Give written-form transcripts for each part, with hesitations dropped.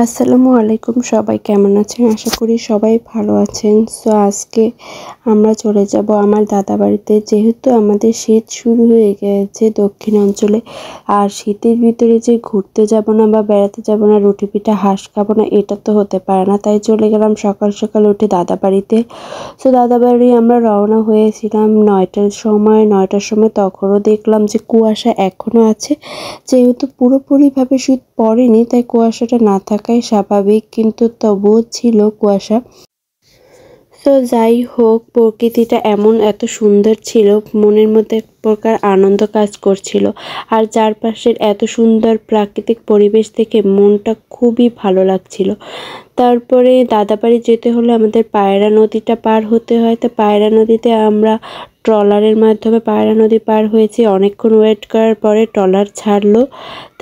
আসসালামু আলাইকুম, সবাই কেমন আছেন? আশা করি সবাই ভালো আছেন। সো আজকে আমরা চলে যাব আমার দাদা বাড়িতে। যেহেতু আমাদের শীত শুরু হয়ে গেছে দক্ষিণ অঞ্চলে, আর শীতের ভিতরে যে ঘুরতে যাব না বা বেড়াতে যাব না, রুটি পিঠা হাঁস খাবো না, এটা তো হতে পারে না। তাই চলে গেলাম সকাল সকাল উঠে দাদা বাড়িতে। সো দাদা বাড়ি আমরা রওনা হয়েছিলাম 9টার সময়। 9টার সময় তখনও দেখলাম যে কুয়াশা এখনও আছে। যেহেতু পুরোপুরিভাবে শীত পড়েনি তাই কুয়াশাটা না থাকাই স্বাভাবিক, কিন্তু তবুও ছিল কুয়াশা। তো যাই হোক, প্রকৃতিটা এত সুন্দর ছিল, মনের মধ্যে এক প্রকার আনন্দ কাজ করছিল। আর চারপাশের এত সুন্দর প্রাকৃতিক পরিবেশ দেখে মনটা খুবই ভালো লাগছিল। তারপরে দাদাবাড়ি যেতে হলে আমাদের পায়রা নদীটা পার হতে হয়। তো পায়রা নদীতে আমরা ট্রলারের মাধ্যমে পায়রা নদী পার হয়েছি। অনেকক্ষণ ওয়েট করার পরে ট্রলার ছাড়লো।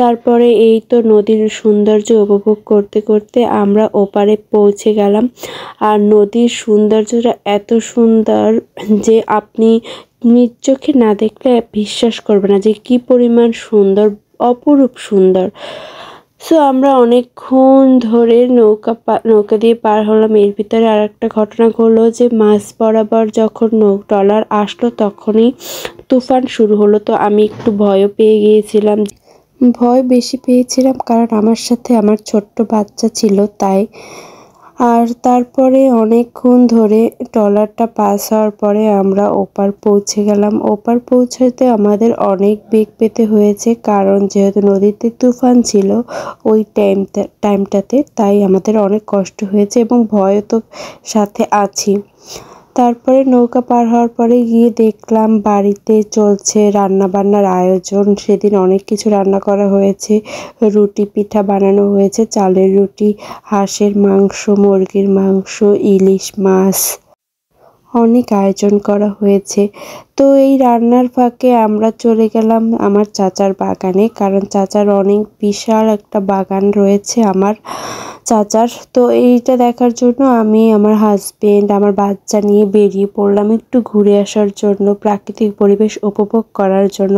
তারপরে এই তো নদীর সৌন্দর্য উপভোগ করতে করতে আমরা ওপারে পৌঁছে গেলাম। আর নদীর সৌন্দর্যটা এত সুন্দর যে আপনি নিজ চোখে না দেখলে বিশ্বাস করবে না যে কি পরিমাণ সুন্দর, অপরূপ সুন্দর। সো আমরা অনেকক্ষণ ধরে নৌকা দিয়ে পার হলাম। এর ভিতরে আর একটা ঘটনা ঘটলো যে মাঝ বরাবর যখন ট্রলার আসলো তখনই তুফান শুরু হলো। তো আমি একটু ভয়ও পেয়ে গিয়েছিলাম। ভয় বেশি পেয়েছিলাম কারণ আমার সাথে আমার ছোট্ট বাচ্চা ছিল তাই। আর তারপরে অনেকক্ষণ ধরে ট্রলারটা পাস হওয়ার পরে আমরা ওপার পৌঁছে গেলাম। ওপার পৌঁছাতে আমাদের অনেক বেগ পেতে হয়েছে কারণ যেহেতু নদীতে তুফান ছিল ওই টাইমটাতে, তাই আমাদের অনেক কষ্ট হয়েছে এবং ভয়ও তো সাথে আছি। তারপরে নৌকা পার হওয়ার পরে গিয়ে দেখলাম বাড়িতে চলছে রান্নাবান্নার আয়োজন। সেদিন অনেক কিছু রান্না করা হয়েছে। রুটি পিঠা বানানো হয়েছে, চালের রুটি, হাঁসের মাংস, মুরগির মাংস, ইলিশ মাছ, অনেক আয়োজন করা হয়েছে। তো এই রান্নার ফাঁকে আমরা চলে গেলাম আমার চাচার বাগানে, কারণ চাচার অনেক বিশাল একটা বাগান রয়েছে আমার চাচার। তো এইটা দেখার জন্য আমি, আমার হাজবেন্ড, আমার বাচ্চা নিয়ে বেরিয়ে পড়লাম একটু ঘুরে আসার জন্য, প্রাকৃতিক পরিবেশ উপভোগ করার জন্য।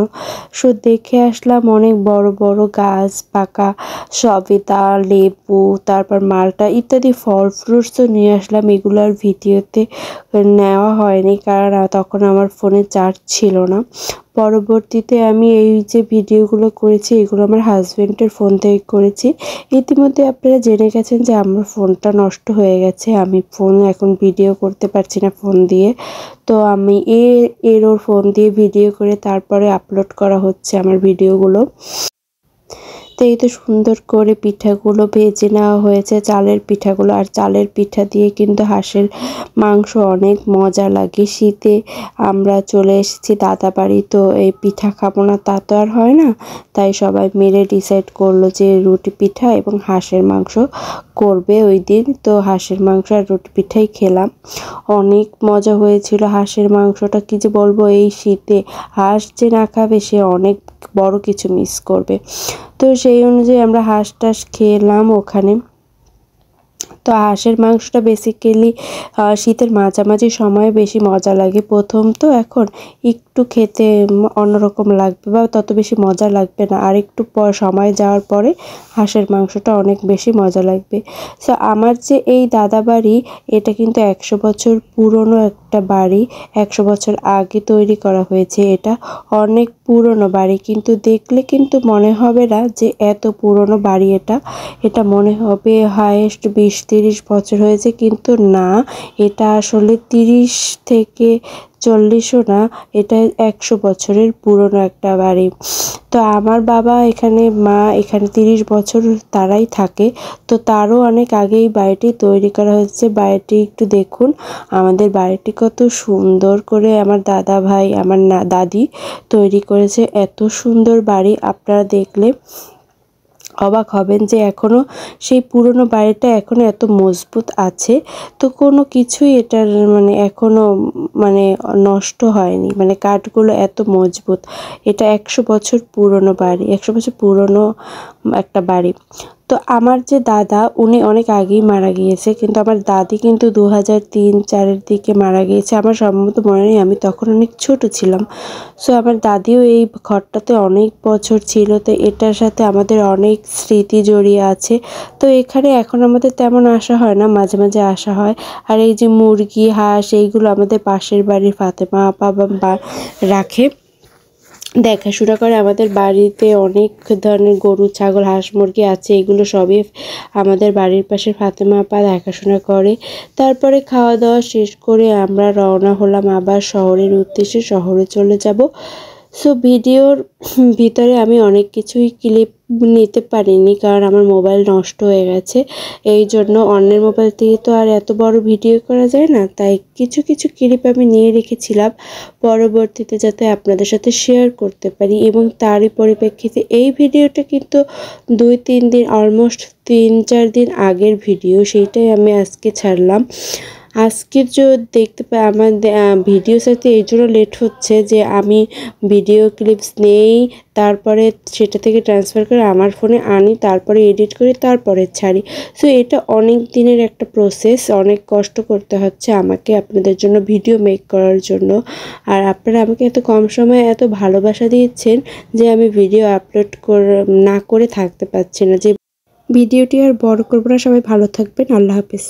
সো দেখে আসলাম অনেক বড় বড় গাছ, পাকা সবেদা, লেবু, তারপর মালটা ইত্যাদি ফল ফ্রুটসও নিয়ে আসলাম। এগুলোর ভিডিওতে নেওয়া হয়নি কারণ তখন আমার ফোনে চার্জ ছিল না। পরবর্তীতে আমি এই যে ভিডিওগুলো করেছি এগুলো আমার হাজবেন্ডের ফোন থেকে করেছি। ইতিমধ্যে আপনারা জেনে গেছেন যে আমার ফোনটা নষ্ট হয়ে গেছে, আমি ফোন এখন ভিডিও করতে পারছি না ফোন দিয়ে। তো আমি ওর ফোন দিয়ে ভিডিও করে তারপরে আপলোড করা হচ্ছে আমার ভিডিওগুলো। তো এই তো সুন্দর করে পিঠাগুলো ভেজে নেওয়া হয়েছে, চালের পিঠাগুলো। আর চালের পিঠা দিয়ে কিন্তু হাঁসের মাংস অনেক মজা লাগে। শীতে আমরা চলে এসেছি দাদা বাড়ি, তো এই পিঠা খাবো না তা তো আর হয় না। তাই সবাই মিলে ডিসাইড করলো যে রুটি পিঠা এবং হাঁসের মাংস করবে ওই দিন। তো হাঁসের মাংস আর রুটি পিঠাই খেলাম। অনেক মজা হয়েছিল। হাঁসের মাংসটা কি যে বলবো, এই শীতে হাঁস যে না খাবে সে অনেক বড় কিছু মিস করবে। তো সেই অনুযায়ী আমরা হাঁস টাস খেলাম ওখানে। তো হাঁসের মাংসটা বেসিক্যালি শীতের মাঝামাঝি সময়ে বেশি মজা লাগে। প্রথম তো এখন একটু খেতে অন্যরকম লাগবে বা তত বেশি মজা লাগবে না, আর একটু সময় যাওয়ার পরে হাঁসের মাংসটা অনেক বেশি মজা লাগবে। সো আমার যে এই দাদা বাড়ি, এটা কিন্তু 100 বছর পুরনো একটা বাড়ি। 100 বছর আগে তৈরি করা হয়েছে। এটা অনেক পুরনো বাড়ি, কিন্তু দেখলে কিন্তু মনে হবে না যে এত পুরনো বাড়ি। এটা মনে হবে হায়েস্ট 20-30 বছর হয়েছে, কিন্তু না, এটা আসলে 30 থেকে 40ও না, এটা 100 বছরের পুরনো একটা বাড়ি। তো আমার বাবা এখানে, মা এখানে 30 বছর তারাই থাকে। তো তারও অনেক আগেই বাড়িটি তৈরি করা হয়েছে। বাড়িটি একটু দেখুন, আমাদের বাড়িটি কত সুন্দর করে আমার দাদা ভাই, আমার দাদি তৈরি করেছে। এত সুন্দর বাড়ি, আপনারা দেখলে অবাক হবেন যে এখনও সেই পুরনো বাড়িটা এখনও এত মজবুত আছে। তো কোনো কিছুই এটার এখনও নষ্ট হয়নি, কাঠগুলো এত মজবুত। এটা 100 বছর পুরনো বাড়ি, 100 বছর পুরনো একটা বাড়ি। তো আমার যে দাদা উনি অনেক আগেই মারা গিয়েছে, কিন্তু আমার দাদি কিন্তু 2003-4-এর দিকে মারা গিয়েছে। আমার সম্ভবত মনে নেই, আমি তখন অনেক ছোট ছিলাম। সো আমার দাদিও এই ঘরটাতে অনেক বছর ছিল, তো এটার সাথে আমাদের অনেক স্মৃতি জড়িয়ে আছে। তো এখানে এখন আমাদের তেমন আসা হয় না, মাঝে মাঝে আসা হয়। আর এই যে মুরগি হাঁস এইগুলো আমাদের পাশের বাড়ির ফাতেমা আপা বা রাখে, দেখাশোনা করে। আমাদের বাড়িতে অনেক ধরনের গরু ছাগল হাঁস মুরগি আছে, এগুলো সবই আমাদের বাড়ির পাশে ফাতেমা আপা দেখাশোনা করে। তারপরে খাওয়া দাওয়া শেষ করে আমরা রওনা হলাম আবার শহরের উদ্দেশ্যে, শহরে চলে যাব। সো ভিডিওর ভিতরে আমি অনেক কিছুই ক্লিপ নিতে পারিনি, কারণ আমার মোবাইল নষ্ট হয়ে গেছে। এই জন্য অন্যের মোবাইল থেকে তো আর এত বড় ভিডিও করা যায় না, তাই কিছু কিছু ক্লিপ আমি নিয়ে রেখেছিলাম পরবর্তীতে যাতে আপনাদের সাথে শেয়ার করতে পারি। এবং তারই পরিপ্রেক্ষিতে এই ভিডিওটা কিন্তু 2-3 দিন, অলমোস্ট 3-4 দিন আগের ভিডিও, সেইটাই আমি আজকে ছাড়লাম। আজকের যে দেখতে পাই আমার ভিডিও সাথে এই জন্য লেট হচ্ছে যে আমি ভিডিও ক্লিপস নেই, তারপরে সেটা থেকে ট্রান্সফার করে আমার ফোনে আনি, তারপরে এডিট করি, তারপরে ছাড়ি। সো এটা অনেক দিনের একটা প্রসেস, অনেক কষ্ট করতে হচ্ছে আমাকে আপনাদের জন্য ভিডিও মেক করার জন্য। আর আপনারা আমাকে এত কম সময়ে এত ভালোবাসা দিয়েছেন যে আমি ভিডিও আপলোড না করে থাকতে পারছি না। যে ভিডিওটি আর বড় করবো না, সবাই ভালো থাকবেন, আল্লাহ হাফেজ।